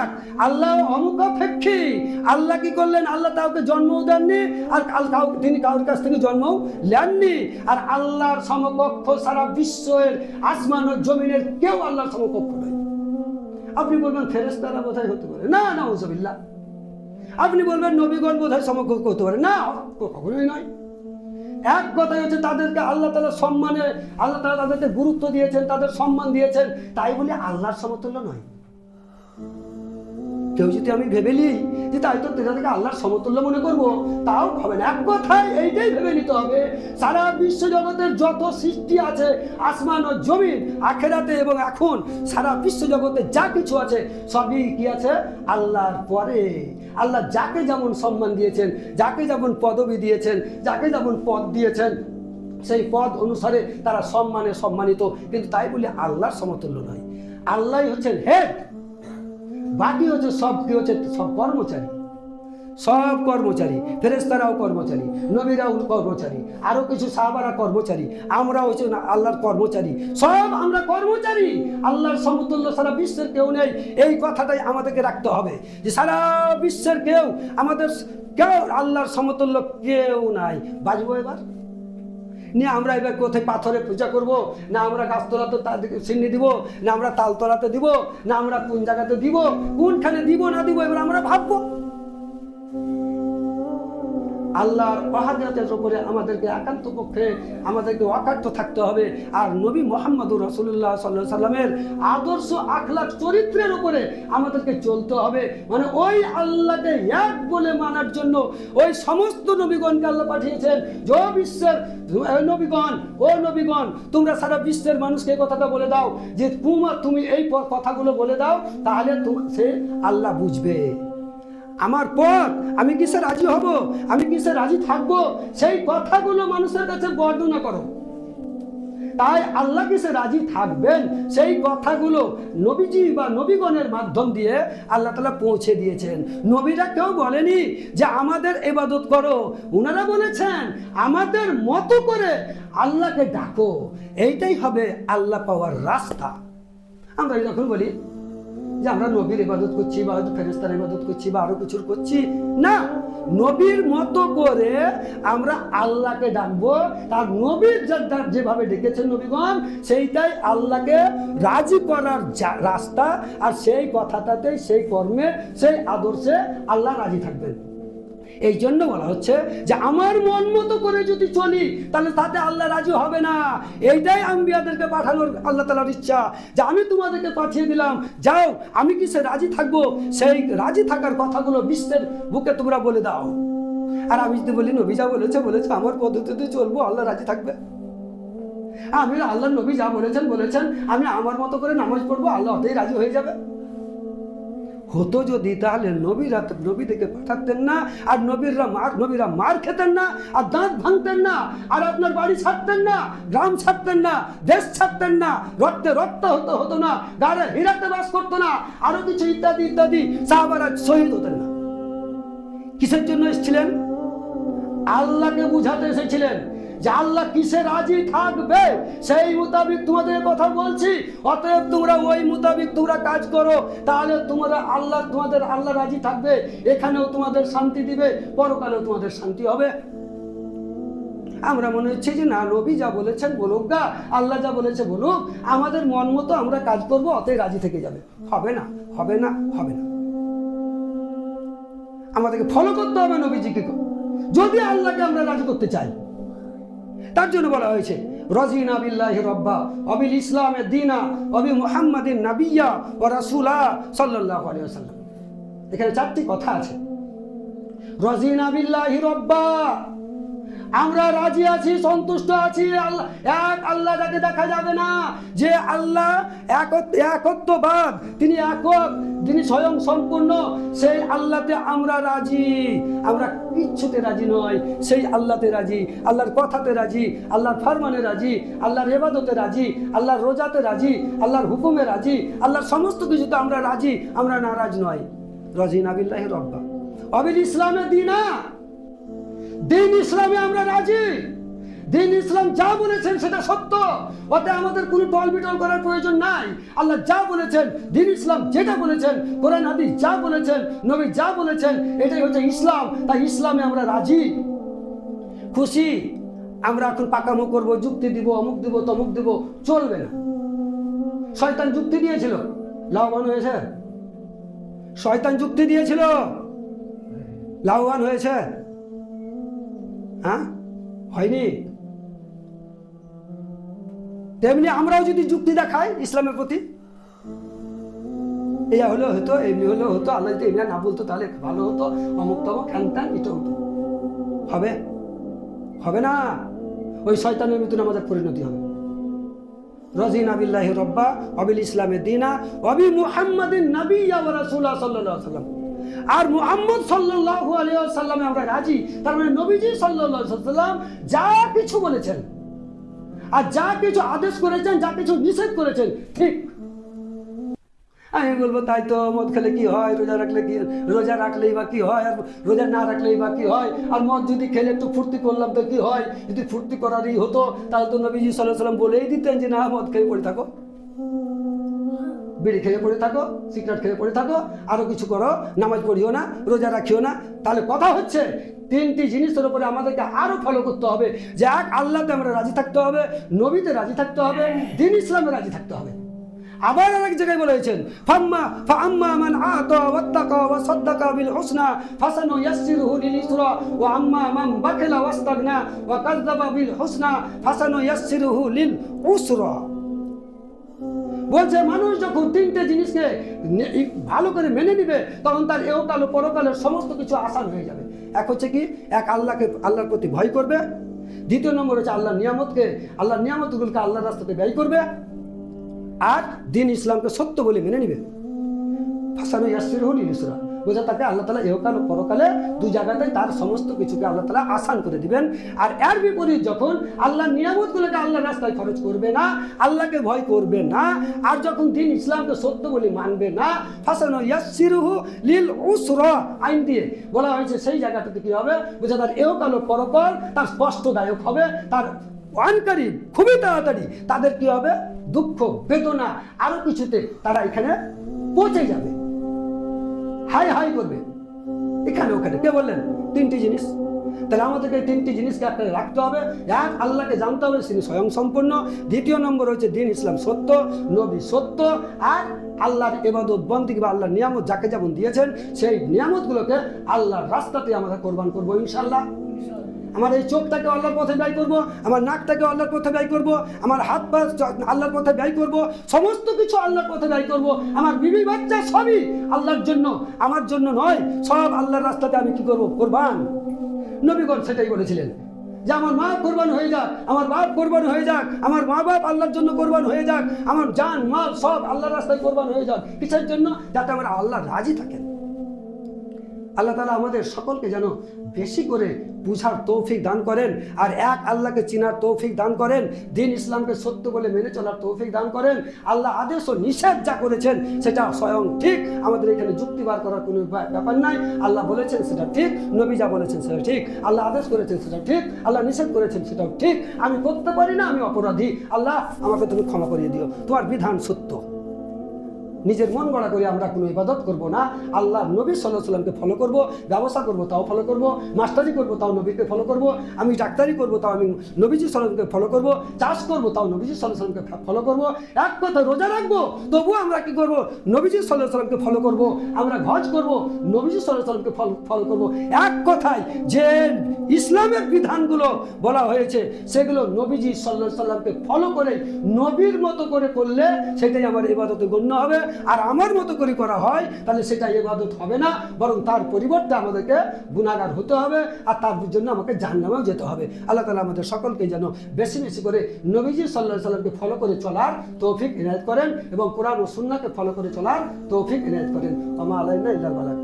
এক, আল্লাহ অনুপেক্ষী। আল্লাহ কি করলেন? আল্লাহ কাউকে জন্মও দেননি, আর তিনি কারোর কাছ থেকে জন্মও নেননি। আর আল্লাহর সমকক্ষ সারা বিশ্বের আসমান ও জমিনের কেউ আল্লাহর সমকক্ষ নয়। আপনি বলবেন ফেরেশতারা বোধহয় হতে পারে, না নাউযুবিল্লাহ। আপনি বলবেন নবীগণ বোধহয় সমকক্ষ হতে পারে, না, কখনোই নয়। এক কথাই হচ্ছে তাদেরকে আল্লাহ তাআলা সম্মানে, আল্লাহ তাআলা তাদেরকে গুরুত্ব দিয়েছেন, তাদের সম্মান দিয়েছেন, তাই বলে আল্লাহর সমতুল্য নয়। কেউ যদি আমি ভেবে নিই যে তাই তো তাদেরকে আল্লাহর সমতুল্য মনে করব, তাও হবে না। এক কথায় এইটাই ভেবে নিতে হবে, সারা বিশ্ব জগতের যত সৃষ্টি আছে, আসমান ও জমিন, আখেরাতে এবং এখন সারা বিশ্ব জগতে যা কিছু আছে, সবই কি আছে? আল্লাহর পরে। আল্লাহ যাকে যেমন সম্মান দিয়েছেন, যাকে যেমন পদবি দিয়েছেন, যাকে যেমন পদ দিয়েছেন, সেই পদ অনুসারে তারা সম্মানে সম্মানিত, কিন্তু তাই বলে আল্লাহর সমতুল্য নয়। আল্লাহই হচ্ছেন হেড, বাকি হচ্ছে সব কি হচ্ছে? সব কর্মচারী, সব কর্মচারী। ফেরেশতারাও কর্মচারী, নবীরাও কর্মচারী, আরো কিছু সাহাবারা কর্মচারী, আমরা হচ্ছে আল্লাহর কর্মচারী, সব আমরা কর্মচারী। আল্লাহর সমতুল্য সারা বিশ্বের কেউ নেই, এই কথাটাই আমাদেরকে রাখতে হবে যে সারা বিশ্বের কেউ আমাদের, কেউ আল্লাহর সমতুল্য কেউ নাই। বাজবো এবার নিয়ে আমরা এবার কোথায় পাথরে পূজা করব, না আমরা গাছতলাতে সিন্নি দিব, না আমরা তালতলাতে দিব, না আমরা কোন জায়গাতে দিব, কোনখানে দিব না দিব, এবার আমরা ভাববো। আল্লাহর ওয়াহদাতের উপরে আমাদেরকে একান্ত পক্ষে আমাদেরকে অকাট্য থাকতে হবে। আর নবী মুহাম্মদুর রাসূলুল্লাহ সাল্লাল্লাহু আলাইহি সাল্লামের আদর্শ আখলাক চরিত্রের উপরে আমাদেরকে চলতে হবে। মানে ওই আল্লাহকে এক বলে মানার জন্য ওই সমস্ত নবীগণকে আল্লাহ পাঠিয়েছেন। যে বিশ্বের নবীগণ, ও নবীগণ, তোমরা সারা বিশ্বের মানুষকে এই কথাটা বলে দাও যে তুমি এই কথাগুলো বলে দাও, তাহলে সে আল্লাহ বুঝবে। আমার পথ, আমি কিসে রাজি হব, আমি কিসে রাজি থাকবো, সেই কথাগুলো মানুষের কাছে বর্ণনা করো। তাই আল্লাহ কিসে রাজি থাকবেন সেই কথাগুলো নবীজি বা নবীগণের মাধ্যম দিয়ে আল্লাহ তাআলা পৌঁছে দিয়েছেন। নবীরা কেউ বলেনি যে আমাদের ইবাদত করো, ওনারা বলেছেন আমাদের মতো করে আল্লাহকে ডাকো, এইটাই হবে আল্লাহ পাওয়ার রাস্তা। আমরা যখন বলি যে আমরা নবীর ইবাদত করছি বা ফেরেশতার ইবাদত করছি বা আরো কিছুর করছি, না, নবীর মতো করে আমরা আল্লাহকে ডাকবো। তার নবীর যেভাবে ডেকেছেন নবীগণ, সেইটাই আল্লাহকে রাজি করার রাস্তা। আর সেই কথাটাতে, সেই কর্মে, সেই আদর্শে আল্লাহ রাজি থাকবেন। এই জন্য বলা হচ্ছে যে আমার মন মতো করে যদি চলি তাহলে তাতে আল্লাহ রাজি হবে না। এইটাই আম্বিয়াদেরকে পাঠানোর আল্লাহ তাআলার ইচ্ছা, যে আমি তোমাদেরকে পাঠিয়ে দিলাম, যাও, আমি কিসে রাজি থাকবো, সেই রাজি থাকার কথাগুলো বিশ্বের বুকে তোমরা বলে দাও। আর আমি যদি বলি নবী যা বলেছে আমার পদ্ধতিতে চলবো, আল্লাহ রাজি থাকবে। আমি আল্লাহ নবী যা বলেছেন আমি আমার মতো করে নামাজ পড়বো, আল্লাহ ওতেই রাজি হয়ে যাবে। হতো যদি, তাহলে নবীদেরকে পাঠাতেন না, আর নবীরা মার খেতেন না, আর দাঁত ভাঙতেন না, আর আপনার বাড়ি ছাড়তেন না, গ্রাম ছাড়তেন না, দেশ ছাড়তেন না, রক্তে রক্ত হতো না, গাড়ে হীরাতে বাস করতো না, আরো কিছু ইত্যাদি ইত্যাদি, সাহাবারা শহীদ হতেন না। কিসের জন্য এসেছিলেন? আল্লাহকে বুঝাতে এসেছিলেন যে আল্লাহ কিসে রাজি থাকবে, সেই মোতাবিক তোমাদের কথা বলছি। অতএব তোমরা ওই মোতাবিক তোমরা কাজ করো, তাহলে তোমাদের আল্লাহ রাজি থাকবে। এখানেও তোমাদের শান্তি দিবে, পরকালেও তোমাদের শান্তি হবে। আমরা মনে হচ্ছে যে না, নবী যা বলেছেন বলুক গা, আল্লাহ যা বলেছে বলুক, আমাদের মন মতো আমরা কাজ করবো, অতএব রাজি থেকে যাবে। হবে না, হবে না, হবে না। আমাদেরকে ফলো করতে হবে নবীজিকে, যদি আল্লাহকে আমরা রাজি করতে চাই। তার জন্য বলা হয়েছে রাজিনা বিল্লাহি রাব্বা ওয়া বিল ইসলামি দীনা ওয়া বি মুহাম্মাদিন নাবিয়্যা ওয়া রাসূলা সাল্লাল্লাহু আলাইহি ওয়াসাল্লাম। এখানে চারটি কথা আছে। রাজিনা বিল্লাহি রাব্বা, আমরা রাজি আছি, সন্তুষ্ট আছি। আল্লাহ এক, আল্লাহ যাকে দেখা যাবে না, যে আল্লাহ একত্ববাদ, তিনি একক, তিনি স্বয়ং সম্পূর্ণ, সেই আল্লাহতে আমরা রাজি। আমরা কিচ্ছুতে রাজি নয়, সেই আল্লাহতে রাজি, আল্লাহর কথাতে রাজি, আল্লাহর ফরমানে রাজি, আল্লাহর ইবাদতে রাজি, আল্লাহর রোজাতে রাজি, আল্লাহর হুকুমে রাজি, আল্লাহর সমস্ত কিছুতে আমরা রাজি, আমরা নারাজ নয়। রাজিনা বিল্লাহি রাব্বা ওয়া বিল ইসলামি দীনা, দিন ইসলামে আমরা রাজি। দিন ইসলাম যা বলেছেন সেটা সত্য, ওতে আমাদের কোনো টলবিটল করার প্রয়োজন নাই। আল্লাহ যা বলেছেন, দিন ইসলাম যেটা বলেছেন, কোরআন হাদিস যা বলেছেন, নবী যা বলেছেন, এটাই হচ্ছে ইসলাম। তাই ইসলামে আমরা রাজি, খুশি। আমরা এখন পাকামো করবো, যুক্তি দিব, অমুক দিব, তমুক দিব, চলবে না। শয়তান যুক্তি দিয়েছিল, লাভবান হয়েছে? শয়তান যুক্তি দিয়েছিল, লাভবান হয়েছে? হ্যাঁ, হয়নি? তেমনি আমরাও যদি যুক্তি দেখাই ইসলামের প্রতি, এই হলেও হতো, এমনি হলেও হতো, আল্লাহ যদি এমনি না বলতো তাহলে ভালো হতো, অমুক তমুক হ্যান ত্যান, এটা হতো, হবে? হবে না। ওই শয়তানের মতন আমাদের পরিণতি হবে। রাজিনা বিল্লাহি রাব্বা ওয়াবিল ইসলামে দীনা ওয়াবি মুহাম্মাদিন নাবিয়্যা ওয়া রাসূলা সাল্লাল্লাহু আলাইহি ওয়াসাল্লাম। আর মুহাম্মদ সাল্লাল্লাহু আলাইহি ওয়াসাল্লামে আমরা রাজি। তার মানে নবীজি সাল্লাল্লাহু আলাইহি ওয়াসাল্লাম যা কিছু বলেছেন আর যা কিছু আদেশ করেছেন, যা কিছু নিষেধ করেছেন, ঠিক। আমি বলবো তাই তো, মদ খেলে কি হয়, রোজা রাখলে কি, রোজা রাখলেই বা কি হয়, আর রোজা না রাখলেই বা কি হয়, আর মদ যদি খেলে একটু ফুর্তি করলাম তো কি হয়? যদি ফুর্তি করারই হতো তাহলে তো নবীজি সাল্লাল্লাহু আলাইহি ওয়াসাল্লাম বলেই দিতেন যে না, মদ খেয়ে পড়ে থাকো, বিড়ি খেয়ে পড়ে থাকো, সিগারেট খেয়ে পড়ে থাকো, আরো কিছু করো, নামাজ পড়িও না, রোজা রাখিও না। তাহলে কথা হচ্ছে তিনটি জিনিসের উপরে আমাদেরকে আরো ফলো করতে হবে। যে এক, আল্লাহতে আমরা রাজি থাকতে হবে, নবীতে রাজি থাকতে হবে, দ্বীন ইসলামে রাজি থাকতে হবে। আবার আরেক জায়গায় বলেছেন, ফাআম্মা মান আতা ওয়াত্তাকা ওয়া সাদ্দাকা বিল হুসনা ফাসানুয়াসসিরুহু লিল ইসরা ওয়া আম্মা মান বাখিলা ওয়াস্তাগনা ওয়া কাযযাবা বিল হুসনা ফাসানুয়াসসিরুহু লিল উসরা। বলছে মানুষ যখন তিনটে জিনিসকে ভালো করে মেনে নিবে, তখন তার এহকাল ও পরকালের সমস্ত কিছু আসান হয়ে যাবে। এক হচ্ছে কি, এক আল্লাহর প্রতি ভয় করবে। দ্বিতীয় নম্বর হচ্ছে আল্লাহর নিয়ামতগুলোকে আল্লাহর রাস্তাতে ব্যয় করবে। আর দ্বীন ইসলামকে সত্য বলে মেনে নিবে। ফাসানুয়াসসিরুহু লিল ইসরা, বোঝা তাকে আল্লাহ তাআলা ইহকাল ও পরকালে দুই জায়গাতেই তার সমস্ত কিছুকে আল্লাহ তাআলা আসান করে দিবেন। আর এর বিপরীত যখন আল্লাহর নিয়ামতগুলোকে আল্লাহর রাস্তায় খরচ করবে না, আল্লাহকে ভয় করবে না, আর যখন দ্বীন ইসলামকে সত্য বলে মানবে না, ফাসানুয়াসসিরুহু লিল উসরা আইন দিয়ে বলা হয়েছে, সেই জায়গাটাতে কি হবে? বোঝা তার ইহকাল ও পরকাল তার স্পষ্টদায়ক হবে, তার ওয়ানকারী খুবই তাড়াতাড়ি তাদের কি হবে? দুঃখ, বেদনা, আরো কিছুতে তারা এখানে পৌঁছে যাবে, হাই হাই করবে এখানে ওখানে। কে বললেন? তিনটি জিনিস। তাহলে আমাদেরকে তিনটি জিনিসকে একটা রাখতে হবে। এক, আল্লাহকে জানতে হবে, তিনি স্বয়ং সম্পূর্ণ। দ্বিতীয় নম্বর হচ্ছে দ্বীন ইসলাম সত্য, নবী সত্য। আর আল্লাহর ইবাদত বন্দেগী বা আল্লাহর নিয়ামত যাকে যেমন দিয়েছেন, সেই নিয়ামতগুলোকে আল্লাহর রাস্তাতে আমরা কোরবান করবো ইনশাআল্লাহ। আমার এই চোখটাকে আল্লাহর পথে ব্যয় করব, আমার নাকটাকে আল্লাহর পথে ব্যয় করব, আমার হাত পা আল্লাহর পথে ব্যয় করব, সমস্ত কিছু আল্লাহর পথে ব্যয় করব। আমার বিবি বাচ্চা সবই আল্লাহর জন্য, আমার জন্য নয়, সব আল্লাহর রাস্তাতে আমি কি করব? কোরবান। নবীগণ সেটাই বলেছিলেন যে আমার মা কোরবান হয়ে যাক, আমার বাপ কোরবান হয়ে যাক, আমার মা বাপ আল্লাহর জন্য কোরবান হয়ে যাক, আমার জান মাল সব আল্লাহর রাস্তায় কোরবান হয়ে যাক। কিসের জন্য? যাতে আমরা আল্লাহ রাজি থাকেন। আল্লাহ তাআলা আমাদের সকলকে যেন বেশি করে বুঝার তৌফিক দান করেন, আর এক আল্লাহকে চিনার তৌফিক দান করেন, দ্বীন ইসলামকে সত্য বলে মেনে চলার তৌফিক দান করেন। আল্লাহ আদেশ ও নিষেধ যা করেছেন সেটা স্বয়ং ঠিক, আমাদের এখানে যুক্তি বার করার কোনো ব্যাপার নাই। আল্লাহ বলেছেন সেটা ঠিক, নবী যা বলেছেন সেটা ঠিক, আল্লাহ আদেশ করেছেন সেটা ঠিক, আল্লাহ নিষেধ করেছেন সেটাও ঠিক। আমি করতে পারি না, আমি অপরাধী, আল্লাহ আমাকে তুমি ক্ষমা করিয়ে দিও, তোমার বিধান সত্য। নিজের মন গড়া করে আমরা কোনো ইবাদত করব না, আল্লাহ নবী সাল্লাল্লাহু আলাইহি ওয়াসাল্লামকে ফলো করব, ব্যবসা করব তাও ফলো করব, মাস্টারি করব তাও নবীকে ফলো করব, আমি ডাক্তারি করব তাও আমি নবীজি সাল্লাল্লাহু আলাইহি ওয়াসাল্লামকে ফলো করব, চাষ করব তাও নবীজি সাল্লাল্লাহু আলাইহি ওয়াসাল্লামকে ফলো করব। এক কথা, রোজা রাখবো তবুও আমরা কি করব? নবীজি সাল্লাল্লাহু আলাইহি ওয়াসাল্লামকে ফলো করব। আমরা হজ করব, নবীজি সাল্লাল্লাহু আলাইহি ওয়াসাল্লামকে ফলো করব। এক কথায় যে ইসলামের বিধানগুলো বলা হয়েছে সেগুলো নবীজি সাল্লাল্লাহু আলাইহি ওয়াসাল্লামকে ফলো করে নবীর মতো করে করলে সেটাই আমার ইবাদতে গণ্য হবে। আর আমার মতো করে করা হয় তাহলে সেটা ইবাদত হবে না, বরং তার পরিবর্তে আমাদেরকে গুনাহগার হতে হবে, আর তার জন্য আমাকে জাহান্নামেও যেতে হবে। আল্লাহ তাআলা আমাদের সকলকে যেন বেশি বেশি করে নবীজি সাল্লাল্লাহু আলাইহি ওয়াসাল্লামকে ফলো করে চলার তৌফিক ইনায়েত করেন এবং কোরআন ও সুন্নাহকে ফলো করে চলার তৌফিক ইনায়েত করেন। আমা আলাইনা ইল্লাল বালাগ।